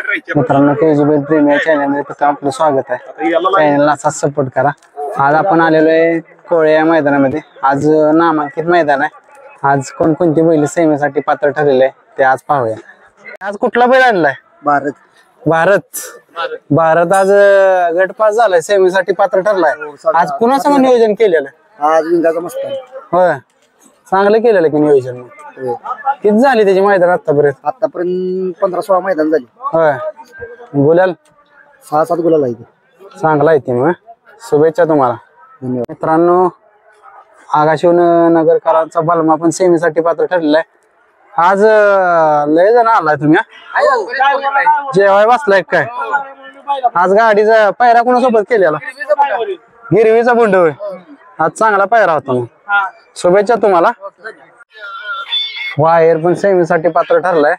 मित्रांनो केजीबेल प्रेमी चॅनलमध्ये आपलं स्वागत आहे। चॅनलला असाच सपोर्ट करा। आज आपण आलेलो आहे कोळे या मैदानामध्ये। आज नामांकित मैदान आहे। आज कोणकोणती बैल सेमीसाठी पात्र ठरलेले आहे ते आज पाहूया। आज कुठला बैल आणलाय? भारत आज गटपास झालाय, सेमीसाठी पात्र ठरलाय। आज कुणाचं नियोजन केलेलं? आज विंदाचा मस्त होय, चांगलं केलेलं की नियोजन। किती झाली त्याची मैदान आतापर्यंत? 15-16 मैदान झाली। होय, गुलाल 6-7 गुलाल आहे। चांगला आहे ती। मग शुभेच्छा तुम्हाला। धन्यवाद। मित्रांनो आगाशिवनगरकरांचा बलमा पण सेमीसाठी पात्र ठरलेला आहे। आज लय जण आलाय तुम्ही? जेवाय बसलाय काय? आज गाडीचा पायरा कोणासोबत केलेला? गिरवीचा बुंड होय। आज चांगला पायरा होता। मग शुभेच्छा तुम्हाला। वायर पण सेमीसाठी पात्र ठरलाय।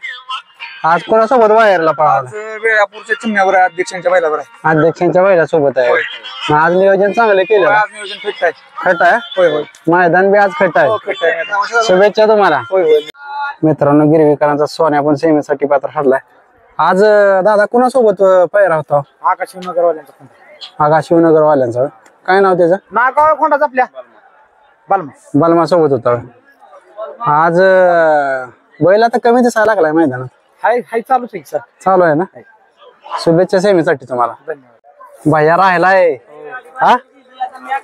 आज कोणासोबत वायरला पळाला? वेळापूरच्या चिमण्यावर अध्यक्षांच्या बैलावर आहे। अध्यक्षांच्या बैलासोबत आहे। आज नियोजन चांगले केलं। आज नियोजन फिट आहे। खट आहे? होय होय। मैदान बी आज खट आहे। शुभेच्छा तुम्हाला। होय होय। मित्रांनो गिरवीकरांचा सोन्या पण सेमीसाठी पात्र ठरलाय। आज दादा कोणासोबत पायरा होता? आगाशिवनगरवाल्यांचा। काय नाव त्याचं? नागाव कोणाच आपल्या बलमा सोबत होता। आज बैल आता कमी दिसायला लागलाय मैदानात। हाय चालूच आहे सर। चालू आहे ना? शुभेच्छा सेमीसाठी तुम्हाला। धन्यवाद। भैया राहिलाय हा,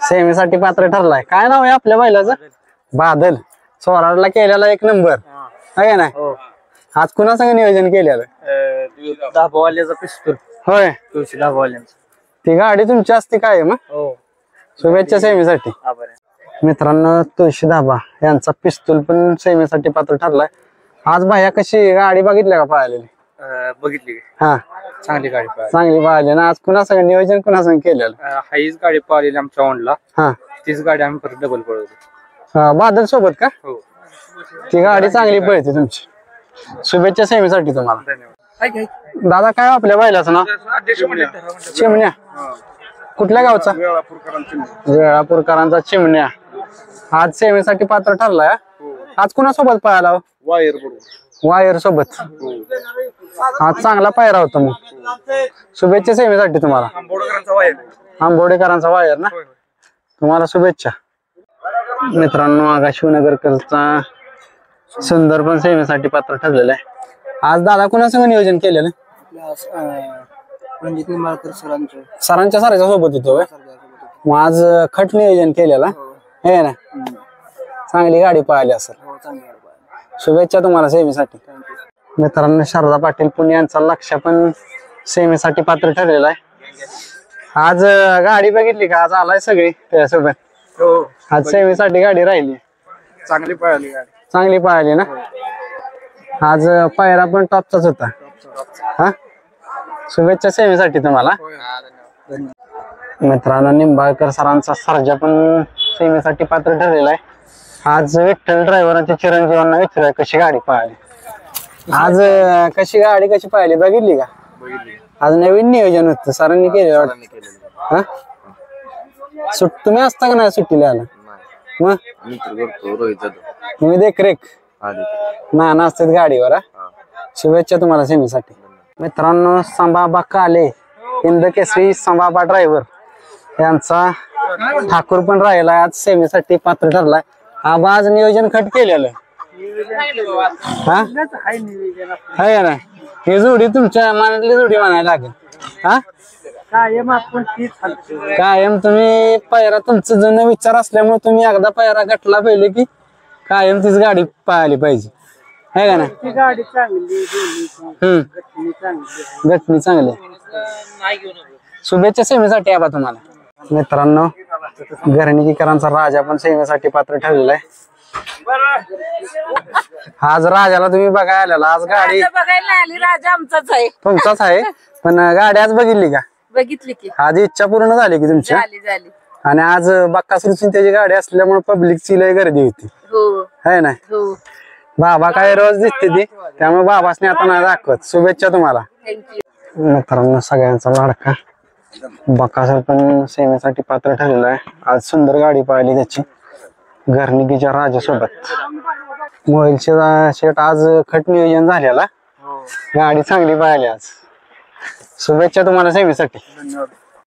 सेमीसाठी पात्र ठरलाय। काय नाव आहे आपल्या बैलाचं? बादल। सोराडला केलेला एक नंबर आहे ना? आज कुणासंग नियोजन केलेलं? दाबावाल्याचा पिस्तूल। होय, तुळशी दाबावाल्यांचा। ती गाडी तुमची असते काय मग? हो। शुभेच्छा सेमीसाठी। मित्रांनो तुळशी दाबा यांचा पिस्तूल पण सेमीसाठी पात्र ठरलाय। आज भैया कशी गाडी बघितल्या का पळालेली? बघितली। हा, चांगली गाडी चांगली पळाली ना? आज कुणासंग नियोजन कुणासंग केलेलं? हाईच गाडी पळालेली आमच्या ऑनला। हा, तीच गाडी आम्ही परत डबल पळवतो। बादल सोबत का? हो। ती गाडी चांगली पळते तुमची। शुभेच्छा सेमीसाठी तुम्हाला। धन्यवाद। दादा काय आपल्या बैलाचं नाव? चिमण्या। कुठल्या गावचा? वेळापूरकरांचा चिमण्या। आज सेमीसाठी पात्र ठरलाय। आज कुणासोबत पळाला? वायर सोबत। आज चांगला पायरा होता। मग शुभेच्छा सेमीसाठी तुम्हाला। आंबोडेकरांचा वायर ना? तुम्हाला शुभेच्छा। मित्रांनो आगाशिवनगरकरचा सुंदर पण सेमीसाठी पात्र ठरलेला आहे। आज दादा कुणासंग नियोजन केलेलं? रणजित निंबाळकर सरांच्या सोबत होतो। मग आज खट नियोजन केलेला आहे ना? चांगली गाडी पळाली असेल। शुभेच्छा तुम्हाला सेमीसाठी। मित्रांनो शारदा पाटील पुणे यांचा लक्ष पण सेमीसाठी पात्र ठरलेला आहे। आज गाडी बघितली का? आज आलाय सगळी त्यासोबत। आज सेमीसाठी गाडी राहिली। चांगली पळाली गाडी। चांगली पळाली ना? आज पायरा पण टॉपचाच होता। हा, शुभेच्छा सेमीसाठी तुम्हाला। मित्रांनो निंबाळकर सरांचा सर्जा पण सेमीसाठी पात्र ठरलेला आहे। आज विठ्ठल ड्रायव्हरांच्या चिरंजीवांना विचारूया कशी गाडी पळाली। आज कशी गाडी कशी पळाली बघितली का? आज नवीन नियोजन होतं सरांनी केलेलं। हा, तुम्ही असता का नाही सुट्टीला आला? मग तुम्ही देखरेख ना असतात गाडीवर। शुभेच्छा तुम्हाला सेमीसाठी। मित्रांनो संभाबा काले हिंद केसरी संभाबा ड्रायव्हर यांचा ठाकूर पण राहिला। आज सेमीसाठी पात्र ठरलाय। आज नियोजन खट केलेलं हा आहे ना? ही जोडी तुमच्या मनातली जोडी म्हणायला लागेल। हा, कायम तुम्ही पायरा तुमचं जुनं विचार असल्यामुळे तुम्ही एकदा पायरा गटला पाहिजे की कायम तीच गाडी पळाली पाहिजे है का ना? गटणी चांगली। शुभेच्छा सेमीसाठी आबा तुम्हाला। मित्रांनो घरणीकरांचा राजा पण सेमीसाठी पात्र ठरलेला आहे। आज राजाला तुम्ही बघायला आलेला? आज गाडी बघायला आली। राजा आमचाच आहे। तुमचाच आहे पण गाडी आज बघितली का? बघितली की। आज इच्छा पूर्ण झाली की तुमची? झाली। आणि आज बक्कासूरची त्याची गाडी असल्यामुळे पब्लिकची लय गर्दी होती है ना? बाबा काय रोज दिसते ती, त्यामुळे बाबासने आता नाही दाखवत। शुभेच्छा तुम्हाला। मित्रांनो सगळ्यांचा लाडका बकासूर पण सेमीसाठी पात्र ठरलेला आहे। आज सुंदर गाडी पाहिली त्याची घरणिकीच्या राजासोबत। मोबाईलचे शेट आज खट नियोजन झालेला। गाडी चांगली पाहिली आज। शुभेच्छा तुम्हाला सेवेसाठी. धन्यवाद.